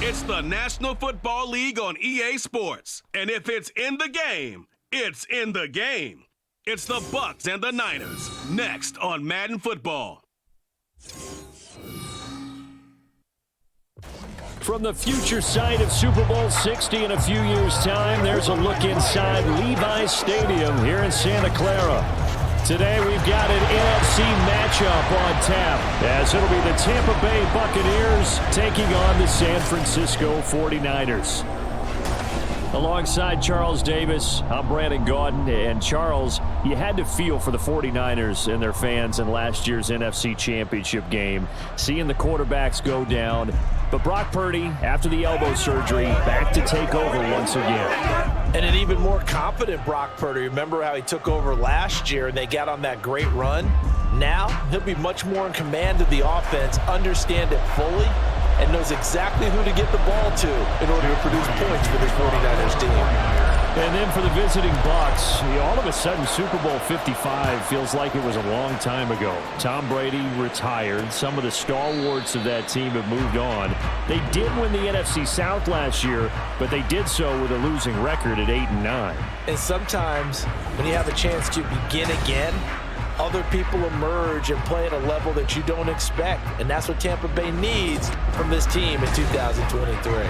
It's the National Football League on EA Sports. And if it's in the game, it's in the game. It's the Bucs and the Niners, next on Madden Football. From the future site of Super Bowl 60 in a few years' time, there's a look inside Levi's Stadium here in Santa Clara. Today we've got an NFC matchup on tap, as it'll be the Tampa Bay Buccaneers taking on the San Francisco 49ers. Alongside Charles Davis, I'm Brandon Gaudin. And Charles, you had to feel for the 49ers and their fans in last year's NFC Championship game, seeing the quarterbacks go down. But Brock Purdy, after the elbow surgery, back to take over once again. And an even more confident Brock Purdy. Remember how he took over last year and they got on that great run? Now, he'll be much more in command of the offense, understand it fully, and knows exactly who to get the ball to in order to produce points for this 49ers team. And then for the visiting Bucs, all of a sudden Super Bowl 55 feels like it was a long time ago. Tom Brady retired. Some of the stalwarts of that team have moved on. They did win the NFC South last year, but they did so with a losing record at 8-9. And sometimes when you have a chance to begin again, other people emerge and play at a level that you don't expect. And that's what Tampa Bay needs from this team in 2023.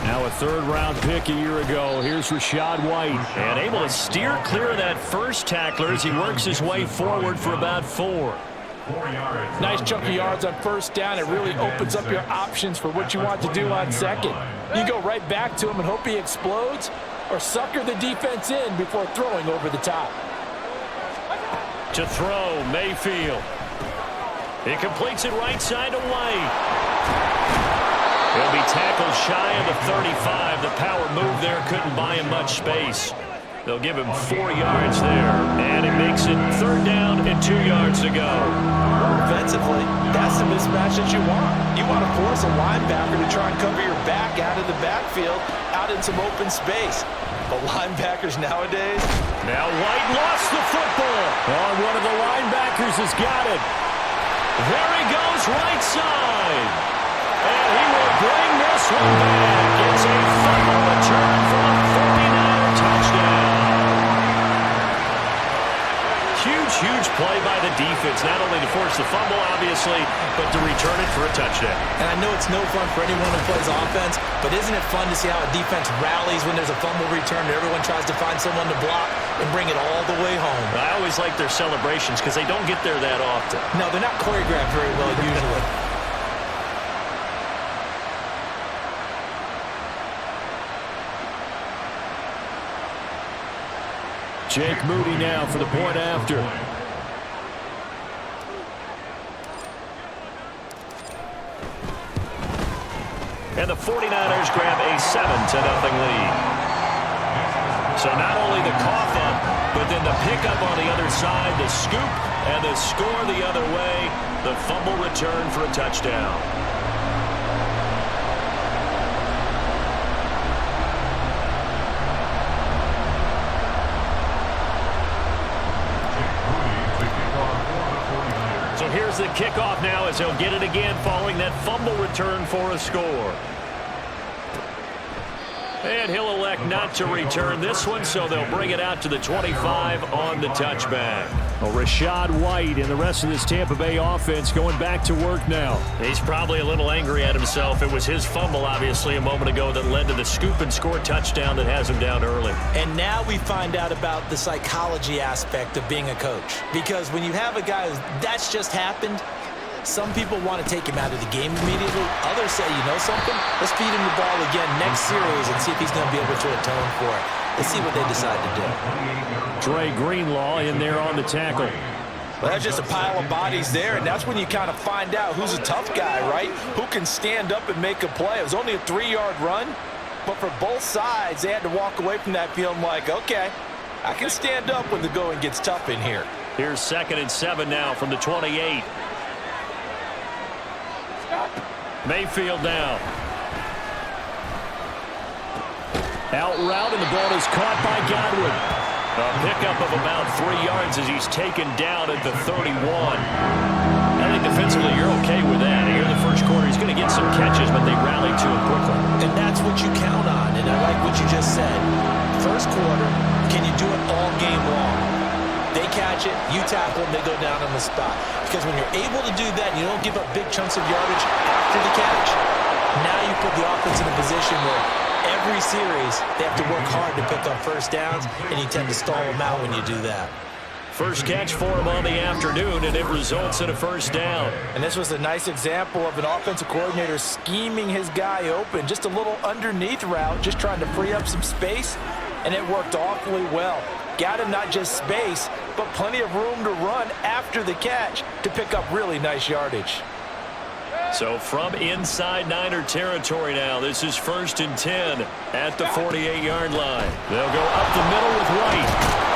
Now a third-round pick a year ago. Here's Rachaad White. And able to steer clear of that first tackler as he works his way forward for about 4. Nice chunk of yards on first down. It really opens up your options for what you want to do on second. You go right back to him and hope he explodes, or sucker the defense in before throwing over the top. To throw, Mayfield. He completes it right side to White. He'll be tackled shy of the 35. The power move there couldn't buy him much space. They'll give him 4 yards there, and it makes it 3rd down and 2 yards to go. Offensively, that's the mismatch that you want. You want to force a linebacker to try and cover your back out of the backfield, out in some open space. But linebackers nowadays... Now White lost the football. Oh, one of the linebackers has got it. There he goes, right side. And he will bring this one back. It's a fumble return for a 49er touchdown. Huge play by the defense, not only to force the fumble, obviously, but to return it for a touchdown. And I know it's no fun for anyone who plays offense, but isn't it fun to see how a defense rallies when there's a fumble return and everyone tries to find someone to block and bring it all the way home? I always like their celebrations because they don't get there that often. No, they're not choreographed very well usually. Jake Moody now for the point after. And the 49ers grab a 7-0 lead. So not only the cough up, but then the pickup on the other side, the scoop, and the score the other way. The fumble return for a touchdown. Here's the kickoff now as he'll get it again following that fumble return for a score. And he'll elect not to return this one, so they'll bring it out to the 25 on the touchback. Well, Rachaad White and the rest of this Tampa Bay offense going back to work now. He's probably a little angry at himself. It was his fumble, obviously, a moment ago that led to the scoop and score touchdown that has him down early. And now we find out about the psychology aspect of being a coach. Because when you have a guy that's just happened, some people want to take him out of the game immediately. Others say, you know something? Let's feed him the ball again next series and see if he's going to be able to atone for it. Let's see what they decide to do. Dre Greenlaw in there on the tackle. Well, that's just a pile of bodies there, and that's when you kind of find out who's a tough guy, right? Who can stand up and make a play. It was only a 3-yard run, but for both sides, they had to walk away from that feeling like, okay, I can stand up when the going gets tough in here. Here's 2nd and 7 now from the 28. Mayfield now. Out route, and the ball is caught by Godwin. A pickup of about 3 yards as he's taken down at the 31. I think defensively you're okay with that. Here in the first quarter, he's going to get some catches, but they rallied to him quickly. And that's what you count on, and I like what you just said. First quarter, can you do it all game long? They catch it, you tackle them, they go down on the spot. Because when you're able to do that and you don't give up big chunks of yardage after the catch, now you put the offense in a position where every series they have to work hard to pick up first downs, and you tend to stall them out when you do that. First catch for him on the afternoon, and it results in a first down. And this was a nice example of an offensive coordinator scheming his guy open. Just a little underneath route, just trying to free up some space, and it worked awfully well. Got him not just space, but plenty of room to run after the catch to pick up really nice yardage. So from inside Niner territory now, this is 1st and 10 at the 48-yard line. They'll go up the middle with White.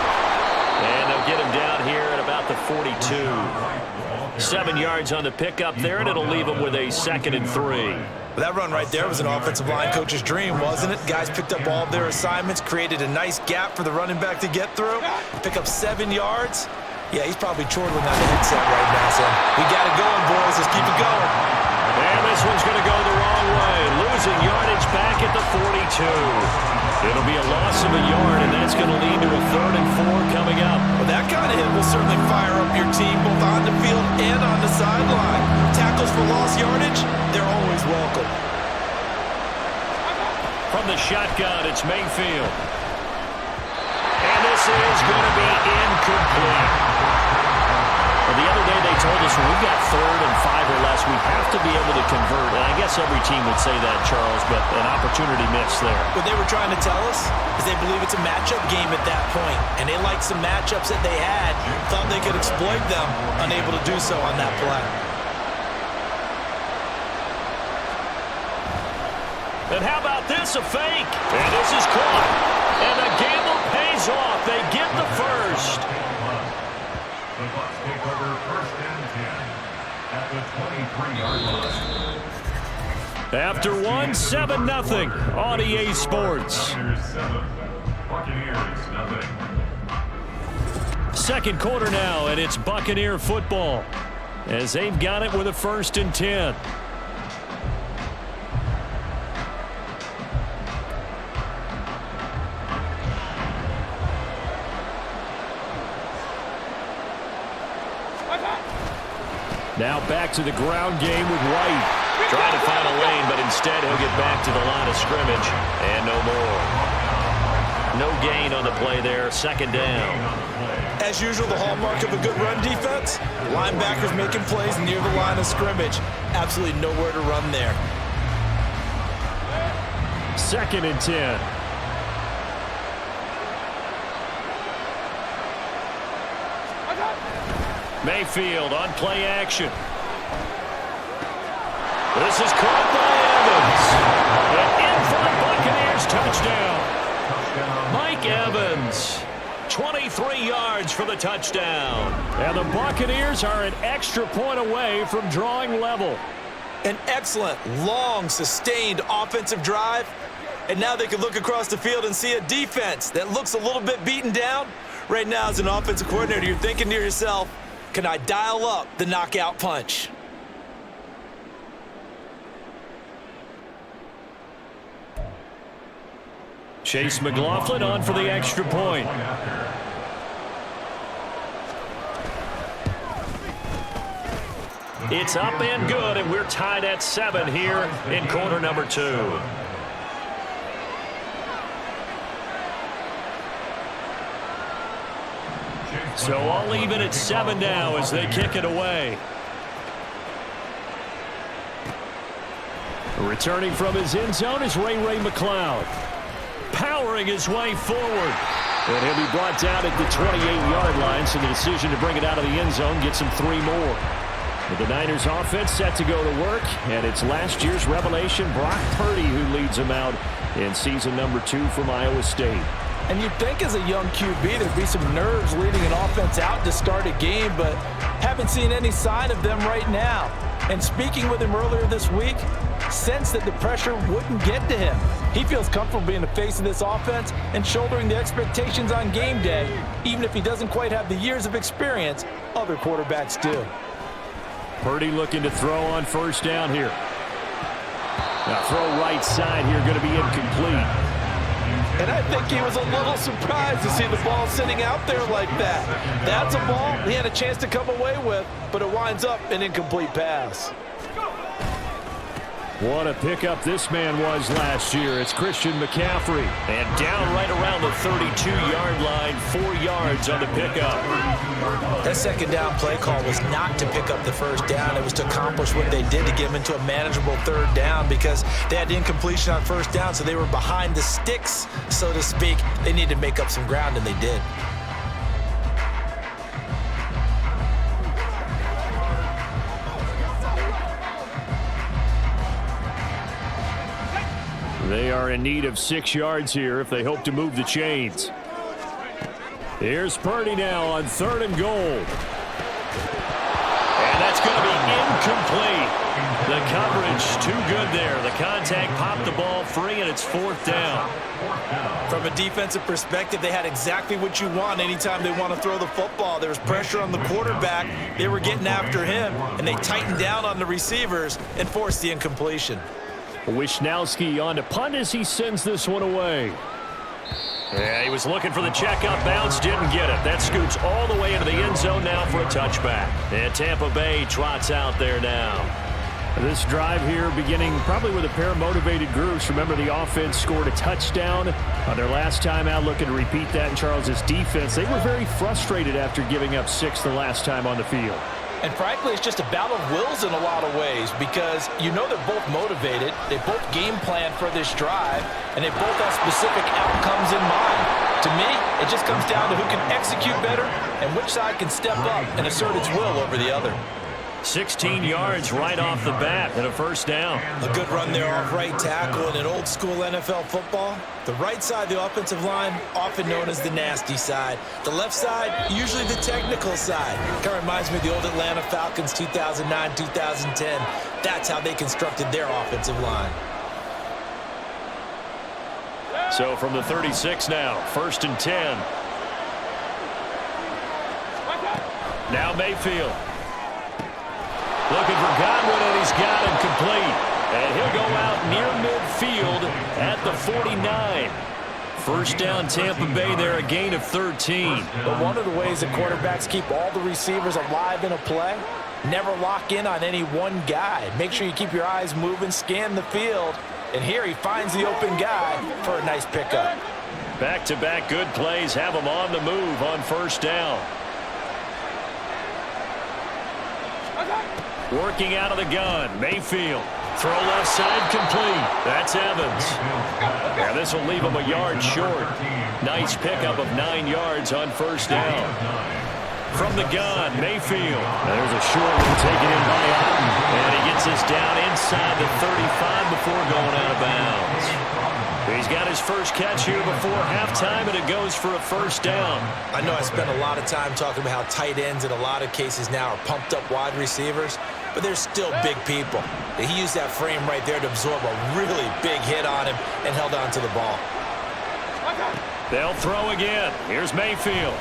And they'll get him down here at about the 42. 7 yards on the pickup there, and it'll leave him with a 2nd and 3. That run right there was an offensive line coach's dream, wasn't it? Guys picked up all of their assignments, created a nice gap for the running back to get through, pick up 7 yards. Yeah, he's probably chortling that headset right now, so we got it going, boys. Let's keep it going. And this one's going to go the wrong way, losing yardage back at the 42. It'll be a loss of a yard, and that's going to lead to a 3rd and 4 coming up. Well, that kind of hit will certainly fire up your team both on the field and on the sideline. Tackles for lost yardage, they're always welcome. From the shotgun, it's Mayfield. And this is going to be incomplete. Well, the other day they told us when we've got 3rd and 5 or less, we have to be able to convert. And I guess every team would say that, Charles, but an opportunity missed there. What they were trying to tell us is they believe it's a matchup game at that point, and they liked some matchups that they had, thought they could exploit them, unable to do so on that play. And how about this, a fake? And this is caught. And the gamble pays off. They get the first. The Bucs take over 1st and 10 at the 23-yard line. After 7-0 on EA Sports. Buccaneers 7, Buccaneers 0. Second quarter now, and it's Buccaneer football as they've got it with a 1st and 10. Now back to the ground game with White. Trying to find a lane, but instead he'll get back to the line of scrimmage. And no more. No gain on the play there. 2nd down. As usual, the hallmark of a good run defense, linebackers making plays near the line of scrimmage. Absolutely nowhere to run there. 2nd and 10. Mayfield on play action. This is caught by Evans. An in-front Buccaneers touchdown. Mike Evans, 23 yards for the touchdown. And the Buccaneers are an extra point away from drawing level. An excellent, long, sustained offensive drive. And now they can look across the field and see a defense that looks a little bit beaten down. Right now, as an offensive coordinator, you're thinking to yourself, can I dial up the knockout punch? Chase McLaughlin on for the extra point. It's up and good, and we're tied at 7 here in quarter number 2. So all even at 7 now as they kick it away. Returning from his end zone is Ray McCloud. Powering his way forward. And he'll be brought down at the 28-yard line, so the decision to bring it out of the end zone gets him 3 more. With the Niners offense set to go to work, and it's last year's revelation, Brock Purdy, who leads them out in season number 2 from Iowa State. And you'd think as a young QB there'd be some nerves leading an offense out to start a game, but haven't seen any sign of them right now. And speaking with him earlier this week, sensed that the pressure wouldn't get to him. He feels comfortable being the face of this offense and shouldering the expectations on game day, even if he doesn't quite have the years of experience other quarterbacks do. Purdy looking to throw on first down here. Now throw right side here, going to be incomplete. And I think he was a little surprised to see the ball sitting out there like that. That's a ball he had a chance to come away with, but it winds up an incomplete pass. What a pickup this man was last year. It's Christian McCaffrey. And down right around the 32-yard line, 4 yards on the pickup. That second down play call was not to pick up the first down. It was to accomplish what they did to get them into a manageable third down because they had incompletion on first down, so they were behind the sticks, so to speak. They needed to make up some ground, and they did. They are in need of 6 yards here if they hope to move the chains. Here's Purdy now on 3rd and goal. And that's going to be incomplete. The coverage too good there. The contact popped the ball free, and it's 4th down. From a defensive perspective, they had exactly what you want anytime they want to throw the football. There was pressure on the quarterback. They were getting after him, and they tightened down on the receivers and forced the incompletion. Wishnowski on to punt as he sends this one away. Yeah, he was looking for the check-up bounce, didn't get it. That scoots all the way into the end zone now for a touchback. And Tampa Bay trots out there now. This drive here beginning probably with a pair of motivated groups. Remember, the offense scored a touchdown on their last time out, looking to repeat that in Charles' defense. They were very frustrated after giving up 6 the last time on the field. And frankly, it's just a battle of wills in a lot of ways because you know they're both motivated, they both game plan for this drive, and they both have specific outcomes in mind. To me, it just comes down to who can execute better and which side can step up and assert its will over the other. 16 yards right off the bat and a first down. A good run there off right tackle in an old school NFL football. The right side of the offensive line, often known as the nasty side. The left side, usually the technical side. Kind of reminds me of the old Atlanta Falcons 2009-2010. That's how they constructed their offensive line. So from the 36 now, 1st and 10. Now Mayfield. Looking for Godwin, and he's got him complete. And he'll go out near midfield at the 49. First down, Tampa Bay there, a gain of 13. But one of the ways that quarterbacks keep all the receivers alive in a play, never lock in on any one guy. Make sure you keep your eyes moving, scan the field. And here he finds the open guy for a nice pickup. Back-to-back good plays have him on the move on first down. Working out of the gun, Mayfield. Throw left side complete. That's Evans. Yeah, this will leave him a yard short. Nice pickup of 9 yards on first down. From the gun, Mayfield. There's a short one taken in by Otten. And he gets this down inside the 35 before going out of bounds. He's got his first catch here before halftime, and it goes for a first down. I know I spent a lot of time talking about how tight ends in a lot of cases now are pumped up wide receivers, but they're still big people. He used that frame right there to absorb a really big hit on him and held on to the ball. They'll throw again. Here's Mayfield.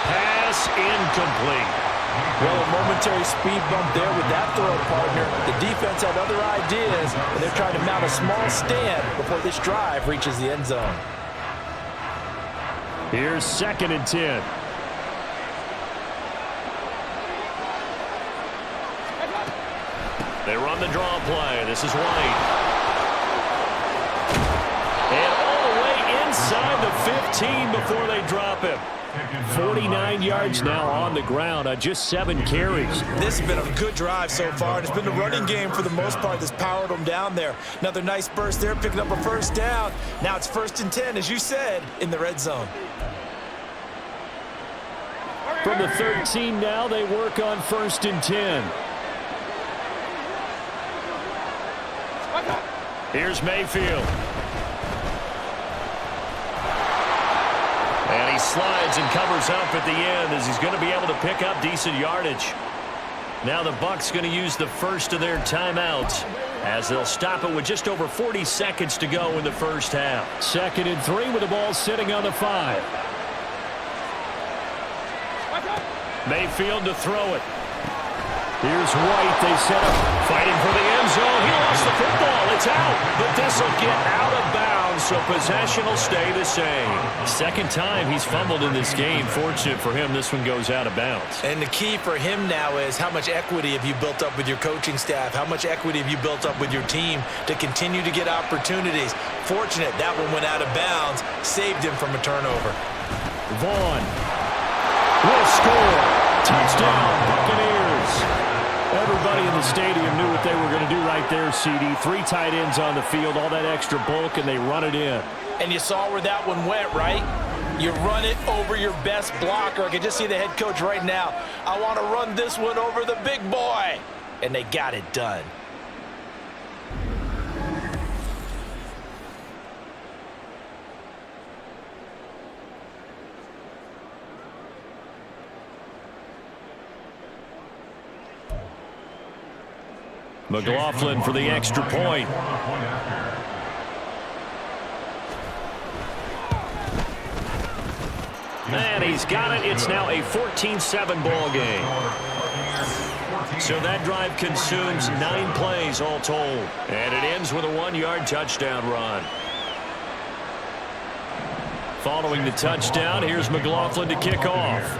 Pass incomplete. Well, a momentary speed bump there with that throw partner. The defense had other ideas, and they're trying to mount a small stand before this drive reaches the end zone. Here's 2nd and 10. They run the draw play. This is White. And all the way inside the 15 before they drop him. 49 yards now on the ground on just 7 carries. This has been a good drive so far, and it's been the running game for the most part that's powered them down there. Another nice burst there, picking up a first down. Now it's 1st and 10, as you said, in the red zone. From the 13 now, they work on 1st and 10. Here's Mayfield. And he slides and covers up at the end as he's going to be able to pick up decent yardage. Now the Bucs going to use the first of their timeouts as they'll stop it with just over 40 seconds to go in the first half. 2nd and 3 with the ball sitting on the 5. Mayfield to throw it. Here's White. They set up, fighting for the end zone. He lost the football. It's out. But this will get out of bounds, so possession will stay the same. 2nd time he's fumbled in this game. Fortunate for him, this one goes out of bounds. And the key for him now is how much equity have you built up with your coaching staff? How much equity have you built up with your team to continue to get opportunities? Fortunate that one went out of bounds, saved him from a turnover. Vaughn will score. Touchdown, Buccaneers. Everybody in the stadium knew what they were going to do right there, CD. 3 tight ends on the field, all that extra bulk, and they run it in. And you saw where that one went, right? You run it over your best blocker. I can just see the head coach right now. I want to run this one over the big boy. And they got it done. McLaughlin for the extra point. And he's got it. It's now a 14-7 ball game. So that drive consumes 9 plays all told. And it ends with a 1-yard touchdown run. Following the touchdown, here's McLaughlin to kick off.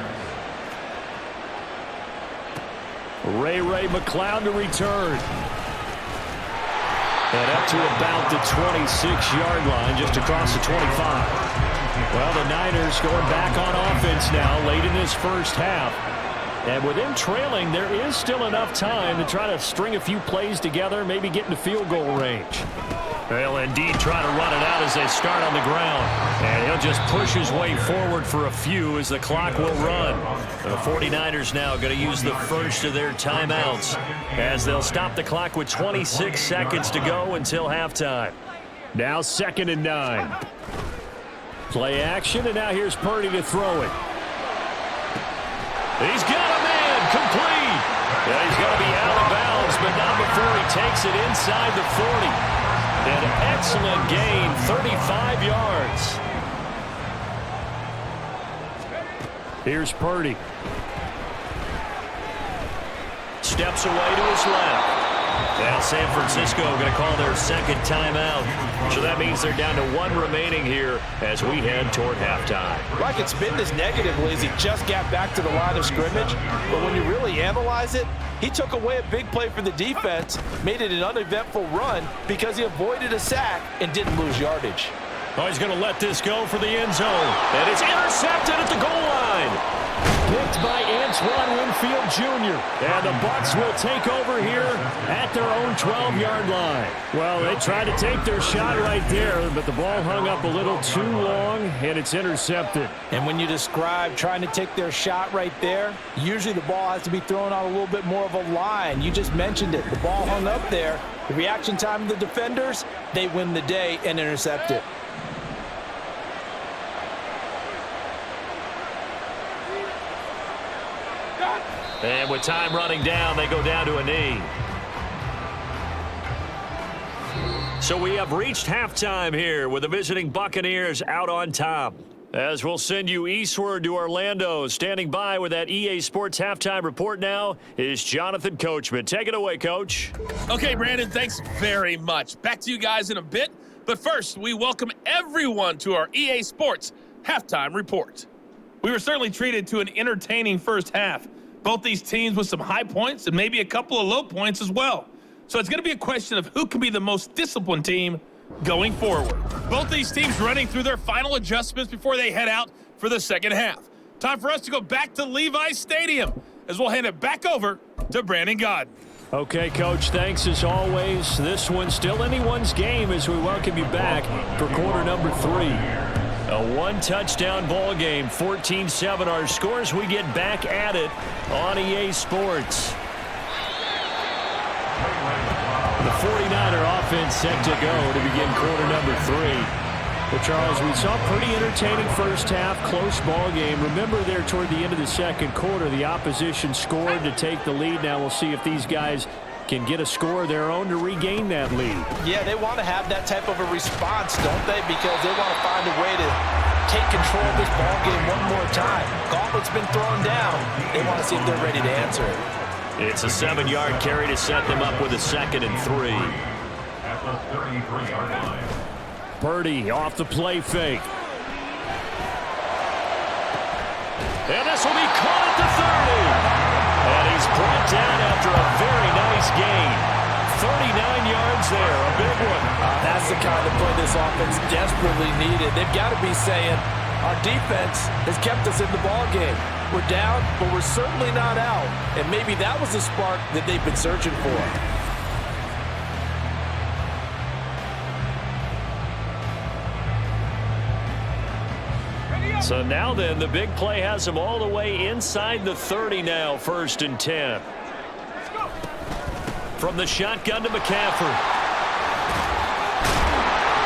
Ray McCloud to return. And up to about the 26-yard line, just across the 25. Well, the Niners going back on offense now late in this first half. And with them trailing, there is still enough time to try to string a few plays together, maybe get into field goal range. They'll indeed try to run it out as they start on the ground. And he'll just push his way forward for a few as the clock will run. The 49ers now going to use the first of their timeouts as they'll stop the clock with 26 seconds to go until halftime. Now 2nd and 9. Play action, and now here's Purdy to throw it. He's got a man complete. Yeah, he's going to be out of bounds, but not before he takes it inside the 40. An excellent gain, 35 yards. Here's Purdy. Steps away to his left. Now San Francisco going to call their 2nd timeout. So that means they're down to 1 remaining here as we head toward halftime. Like it's been this negatively as he just got back to the line of scrimmage. But when you really analyze it, he took away a big play for the defense, made it an uneventful run because he avoided a sack and didn't lose yardage. Oh, he's going to let this go for the end zone. And it's intercepted at the goal line. Picked by Antoine Winfield Jr. And the Bucs will take over here at their own 12-yard line. Well, they tried to take their shot right there, but the ball hung up a little too long, and it's intercepted. And when you describe trying to take their shot right there, usually the ball has to be thrown on a little bit more of a line. You just mentioned it. The ball hung up there. The reaction time of the defenders, they win the day and intercept it. And with time running down, they go down to a knee. So we have reached halftime here with the visiting Buccaneers out on top. As we'll send you eastward to Orlando, standing by with that EA Sports halftime report now is Jonathan Coachman. Take it away, Coach. Okay, Brandon, thanks very much. Back to you guys in a bit. But first, we welcome everyone to our EA Sports halftime report. We were certainly treated to an entertaining first half. Both these teams with some high points and maybe a couple of low points as well. So it's going to be a question of who can be the most disciplined team going forward. Both these teams running through their final adjustments before they head out for the second half. Time for us to go back to Levi's Stadium as we'll hand it back over to Brandon Godden. Okay, Coach, thanks as always. This one's still anyone's game as we welcome you back for quarter number 3. A 1-touchdown ball game, 14-7 our scores. We get back at it on EA Sports. The 49er offense set to go to begin quarter number 3. Well, Charles, we saw a pretty entertaining first half, close ball game. Remember there toward the end of the second quarter, the opposition scored to take the lead. Now we'll see if these guys can get a score of their own to regain that lead. Yeah, they want to have that type of a response, don't they? Because they want to find a way to take control of this ball game one more time. Gauntlet's been thrown down. They want to see if they're ready to answer it. It's a 7-yard carry to set them up with a 2nd and 3. At the 33-yard line. Purdy off the play fake. And this will be caught at the 30. And he's brought down after a very nice gain. 39 yards there, a big one. That's the kind of play this offense desperately needed. They've got to be saying, our defense has kept us in the ball game. We're down, but we're certainly not out. And maybe that was the spark that they've been searching for. So now then, the big play has them all the way inside the 30 now, 1st and 10. From the shotgun to McCaffrey.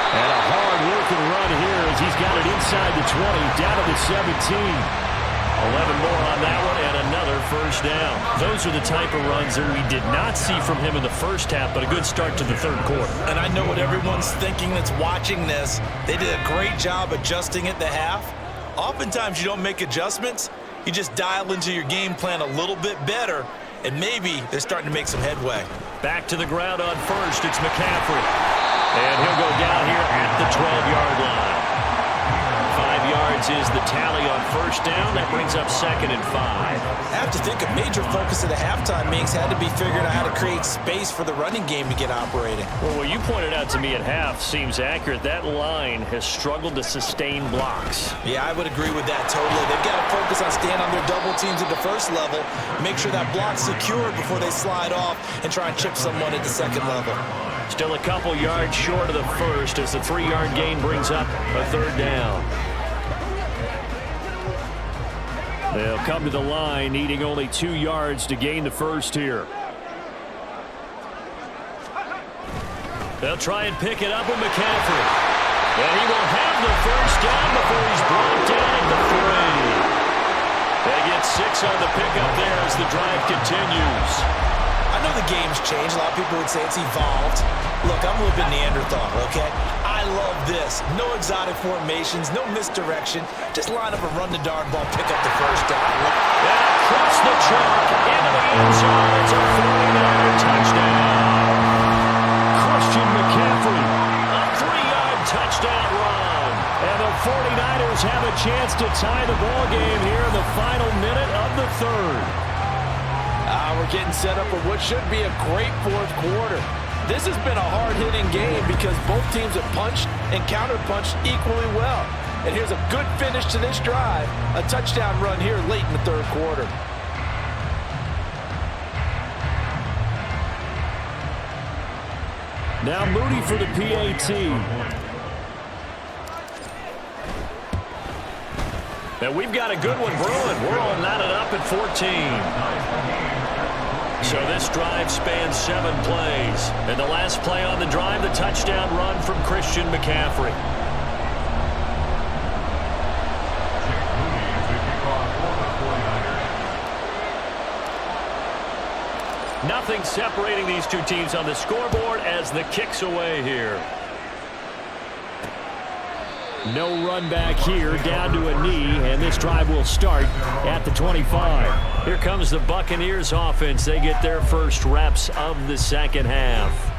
And a hard-working run here as he's got it inside the 20, down to the 17. 11 more on that one, and another 1st down. Those are the type of runs that we did not see from him in the first half, but a good start to the 3rd quarter. And I know what everyone's thinking that's watching this. They did a great job adjusting at the half. Oftentimes you don't make adjustments. You just dial into your game plan a little bit better, and maybe they're starting to make some headway. Back to the ground on 1st, it's McCaffrey. And he'll go down here at the 12-yard line. 5 yards is the tally on 1st down. That brings up 2nd and 5. I have to think a major focus of the halftime meetings had to be figuring out how to create space for the running game to get operating. Well, what you pointed out to me at half seems accurate. That line has struggled to sustain blocks. Yeah, I would agree with that totally. They've got to focus on staying on their double teams at the 1st level, make sure that block's secured before they slide off and try and chip someone at the 2nd level. Still a couple yards short of the 1st as the 3-yard gain brings up a 3rd down. They'll come to the line, needing only 2 yards to gain the 1st here. They'll try and pick it up with McCaffrey. And he will have the 1st down before he's brought down at the 3. They get 6 on the pickup there as the drive continues. I know the game's changed. A lot of people would say it's evolved. Look, I'm a little bit Neanderthal, okay? I love this. No exotic formations, no misdirection. Just line up and run the darn ball, pick up the 1st down. And across the chalk into the end zone. It's a 49-yard touchdown. Christian McCaffrey, a 3-yard touchdown run. And the 49ers have a chance to tie the ball game here in the final minute of the 3rd. We're getting set up for what should be a great 4th quarter. This has been a hard-hitting game because both teams have punched and counter-punched equally well. And here's a good finish to this drive, a touchdown run here late in the 3rd quarter. Now Moody for the PAT. And we've got a good one brewing. We're all knotted up at 14. So this drive spans 7 plays. And the last play on the drive, the touchdown run from Christian McCaffrey. Nothing separating these two teams on the scoreboard as the kick's away here. No run back here, down to a knee, and this drive will start at the 25. Here comes the Buccaneers offense. They get their first reps of the 2nd half.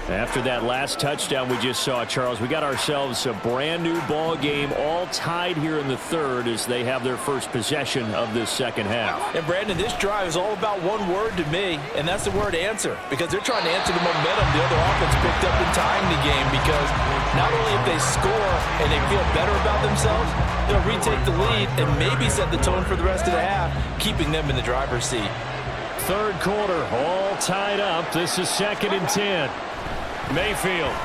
After that last touchdown we just saw, Charles, we got ourselves a brand new ball game, all tied here in the 3rd as they have their first possession of this 2nd half. And Brandon, this drive is all about one word to me, and that's the word answer, because they're trying to answer the momentum the other offense picked up in tying the game, because not only if they score and they feel better about themselves, they'll retake the lead and maybe set the tone for the rest of the half, keeping them in the driver's seat. 3rd quarter, all tied up. This is 2nd and 10. Mayfield.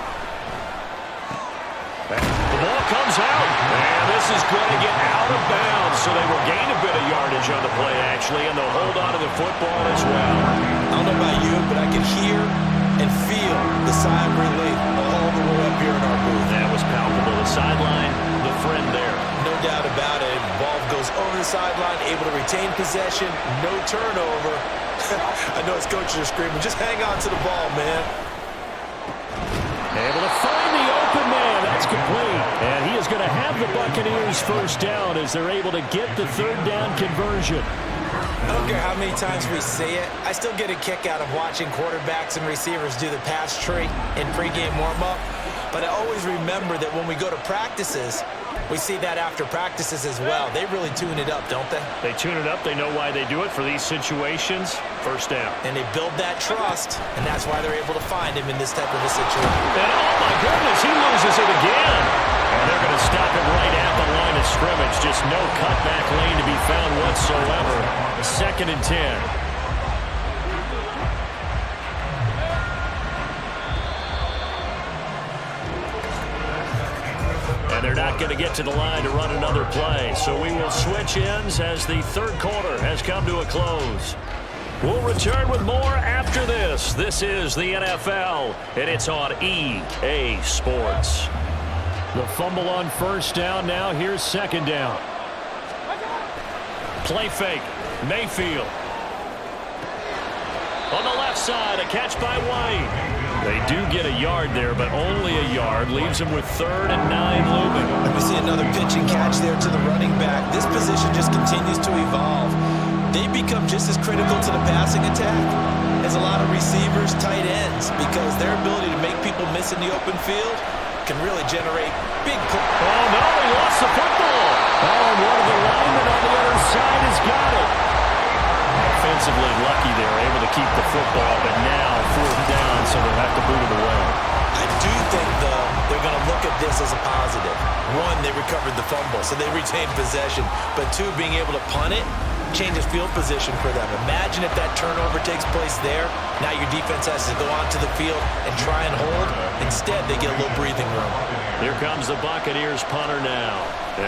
The ball comes out, and this is going to get out of bounds, so they will gain a bit of yardage on the play, actually, and they'll hold on to the football as well. I don't know about you, but I can hear and feel the sigh of relief all the way up here in our booth. That was palpable. The sigh sideline, the friend there. No doubt about it. Ball goes over the sideline, able to retain possession, no turnover. I know his coaches are screaming, just hang on to the ball, man. Able to find the open man. That's complete. And he is going to have the Buccaneers first down as they're able to get the third down conversion. I don't care how many times we see it. I still get a kick out of watching quarterbacks and receivers do the pass tree in pregame warm-up. But I always remember that when we go to practices, we see that after practices as well. They really tune it up, don't they? They tune it up. They know why they do it for these situations. First down. And they build that trust, and that's why they're able to find him in this type of a situation. And oh my goodness, he loses it again. And they're going to stop him right at the line of scrimmage. Just no cutback lane to be found whatsoever. 2nd and 10. And they're not going to get to the line to run another play. So we will switch ends as the third quarter has come to a close. We'll return with more after this. This is the NFL, and it's on EA Sports. The fumble on first down now. Here's second down. Play fake. Mayfield. On the left side, a catch by White. They do get a yard there, but only a yard. Leaves them with 3rd and 9 looming. We see another pitch and catch there to the running back. This position just continues to evolve. They become just as critical to the passing attack as a lot of receivers, tight ends, because their ability to make people miss in the open field can really generate big plays. Oh, no, he lost the football. Oh, and one of the linemen on the other side has got it. Offensively lucky they're able to keep the football, but now 4th down, so they'll have to boot it away. I do think, though, they're going to look at this as a positive. 1, they recovered the fumble, so they retained possession. But 2, being able to punt it changes field position for them. Imagine if that turnover takes place there. Now your defense has to go onto the field and try and hold. Instead, they get a little breathing room. Here comes the Buccaneers punter now,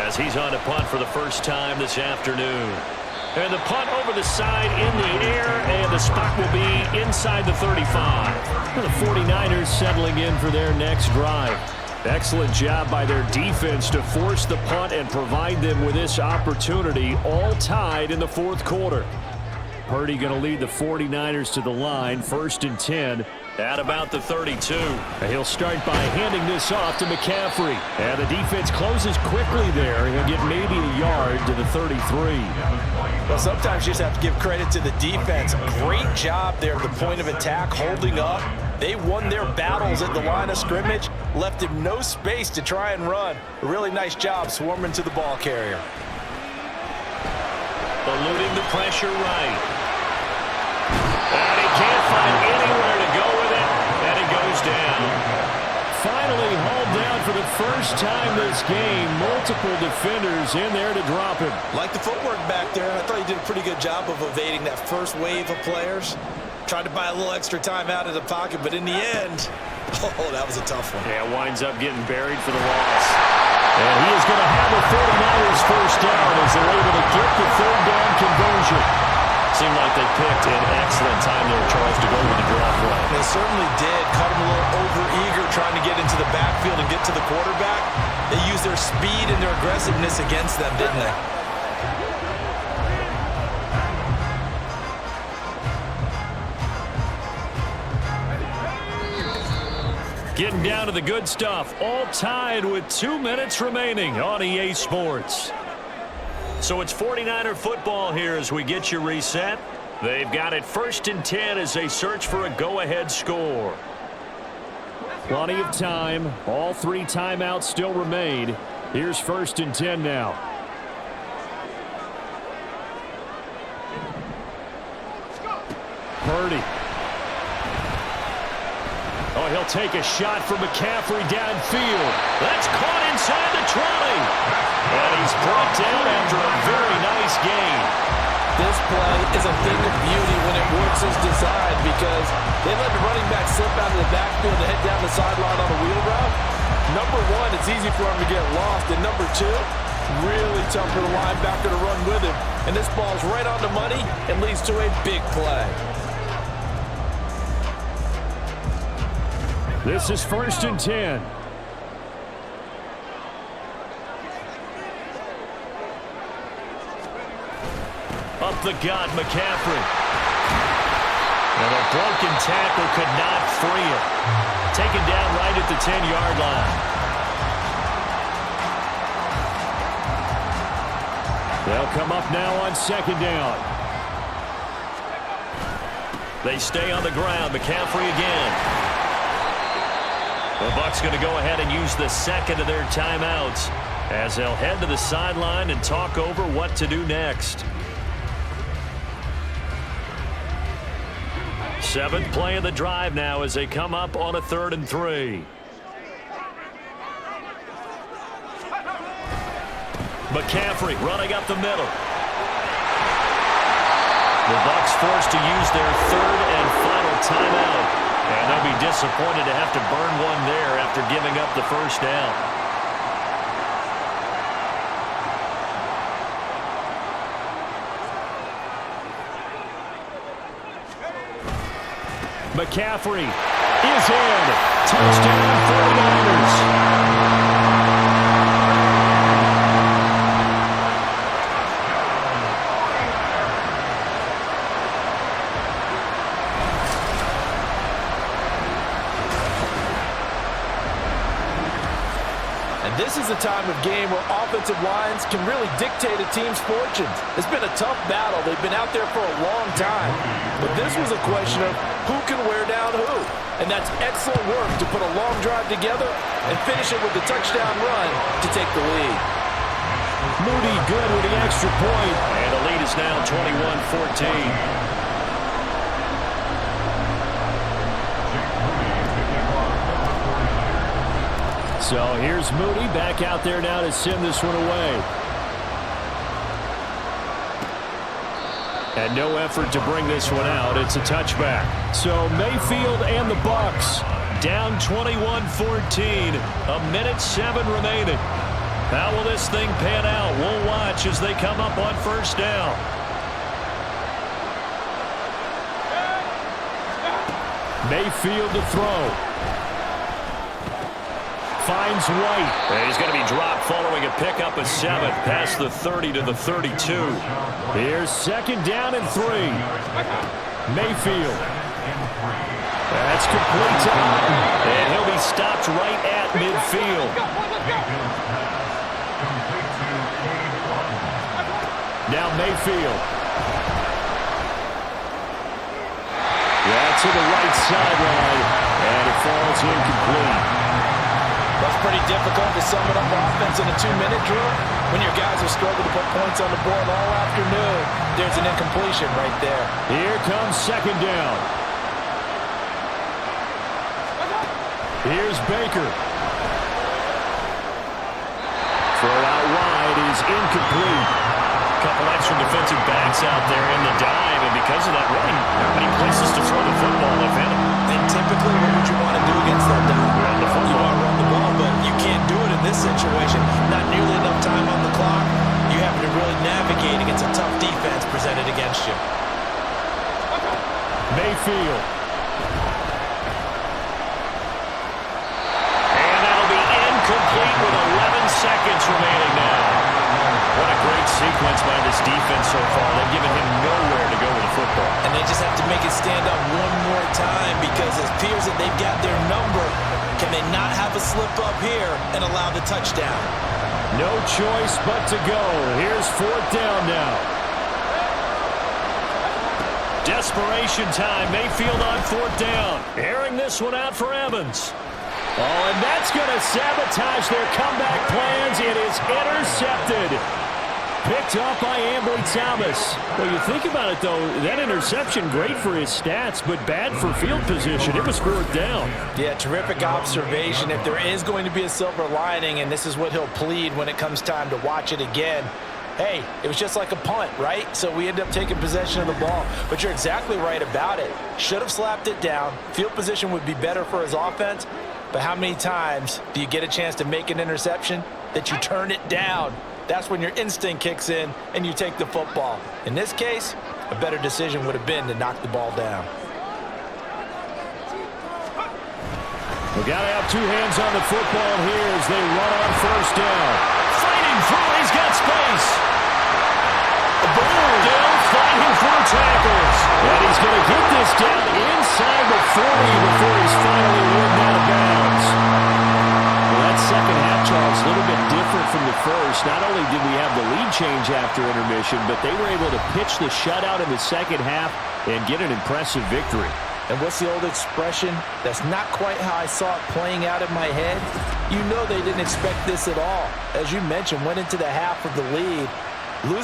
as he's on to punt for the first time this afternoon. And the punt over the side in the air, and the spot will be inside the 35. And the 49ers settling in for their next drive. Excellent job by their defense to force the punt and provide them with this opportunity, all tied in the 4th quarter. Purdy going to lead the 49ers to the line, 1st and 10. At about the 32. And he'll start by handing this off to McCaffrey. And the defense closes quickly there. He'll get maybe a yard to the 33. Well, sometimes you just have to give credit to the defense. Great job there at the point of attack, holding up. They won their battles at the line of scrimmage, left him no space to try and run. A really nice job swarming to the ball carrier. Eluding the pressure right. And he can't find anywhere to go with it, and he goes down. Finally hauled down for the first time this game. Multiple defenders in there to drop him. Like the footwork back there, I thought he did a pretty good job of evading that first wave of players. Tried to buy a little extra time out of the pocket, but in the end, oh, that was a tough one. Yeah, winds up getting buried for the loss. And he is going to have the 49ers first down as they're able to get the third down conversion. Seemed like they picked an excellent time there, Charles, to go with the draw play. They certainly did. Caught him a little over-eager trying to get into the backfield and get to the quarterback. They used their speed and their aggressiveness against them, didn't they? Getting down to the good stuff. All tied with 2 minutes remaining on EA Sports. So it's 49er football here as we get you reset. They've got it 1st and 10 as they search for a go-ahead score. Plenty of time. All 3 timeouts still remain. Here's 1st and 10 now. Purdy. Oh, he'll take a shot for McCaffrey downfield. That's caught inside the 20. And he's brought down after a very nice gain. This play is a thing of beauty when it works as designed because they let the running back slip out of the backfield to head down the sideline on a wheel route. Number 1, it's easy for him to get lost. And number 2, really tough for the linebacker to run with him. And this ball's right on the money and leads to a big play. This is 1st and 10. up the gut, McCaffrey. And a broken tackle could not free it. Taken down right at the 10-yard line. They'll come up now on second down. They stay on the ground. McCaffrey again. The Bucs going to go ahead and use the second of their timeouts as they'll head to the sideline and talk over what to do next. Seventh play of the drive now as they come up on a 3rd and 3. McCaffrey running up the middle. The Bucs forced to use their 3rd and final timeout. And they'll be disappointed to have to burn one there after giving up the first down. McCaffrey is in. Touchdown 49ers. This is a time of game where offensive lines can really dictate a team's fortunes. It's been a tough battle. They've been out there for a long time. But this was a question of who can wear down who. And that's excellent work to put a long drive together and finish it with a touchdown run to take the lead. Moody good with the extra point. And the lead is now 21-14. So here's Moody back out there now to send this one away. And no effort to bring this one out. It's a touchback. So Mayfield and the Bucs down 21-14. 1:07 remaining. How will this thing pan out? We'll watch as they come up on first down. Mayfield to throw. Finds White. And he's going to be dropped following a pickup of 7 past the 30 to the 32. Here's second down and 3. Mayfield. That's complete to Otten. And he'll be stopped right at midfield. Now Mayfield. To the right sideline. And it falls incomplete. That's pretty difficult to sum it up offense in a 2-minute drill. When your guys have struggled to put points on the board all afternoon, there's an incompletion right there. Here comes second down. Here's Baker. Throw out wide is incomplete. Couple extra defensive backs out there in the dime, and because of that, really not many places to throw the football, if any. And typically, what would you want to do against that dime? Run the football. You want to run the ball, but you can't do it in this situation. Not nearly enough time on the clock. You have to really navigate against a tough defense presented against you. Mayfield. And that'll be incomplete with 11 seconds remaining now. What a great sequence by this defense so far. They've given him nowhere to go with the football. And they just have to make it stand up one more time because it appears that they've got their number. Can they not have a slip up here and allow the touchdown? No choice but to go. Here's fourth down now. Desperation time. Mayfield on fourth down. Airing this one out for Evans. Oh, and that's going to sabotage their comeback plans. It is intercepted. Picked up by Ambry Thomas. Well, you think about it, though, that interception, great for his stats, but bad for field position. It was fourth down. Yeah, terrific observation. If there is going to be a silver lining, and this is what he'll plead when it comes time to watch it again, hey, it was just like a punt, right? So we end up taking possession of the ball. But you're exactly right about it. Should have slapped it down. Field position would be better for his offense. But how many times do you get a chance to make an interception that you turn it down? That's when your instinct kicks in and you take the football. In this case, a better decision would have been to knock the ball down. We got to have two hands on the football here as they run on first down. Fighting through, he's got space. Boom! They'll fight through tackles. And he's going to get this down inside the 40 before he's finally ridden out of bounds. Well, that second half, Charles, a little bit different from the first. Not only did we have the lead change after intermission, but they were able to pitch the shutout in the second half and get an impressive victory. And what's the old expression? That's not quite how I saw it playing out in my head. You know they didn't expect this at all. As you mentioned, went into the half of the lead, losing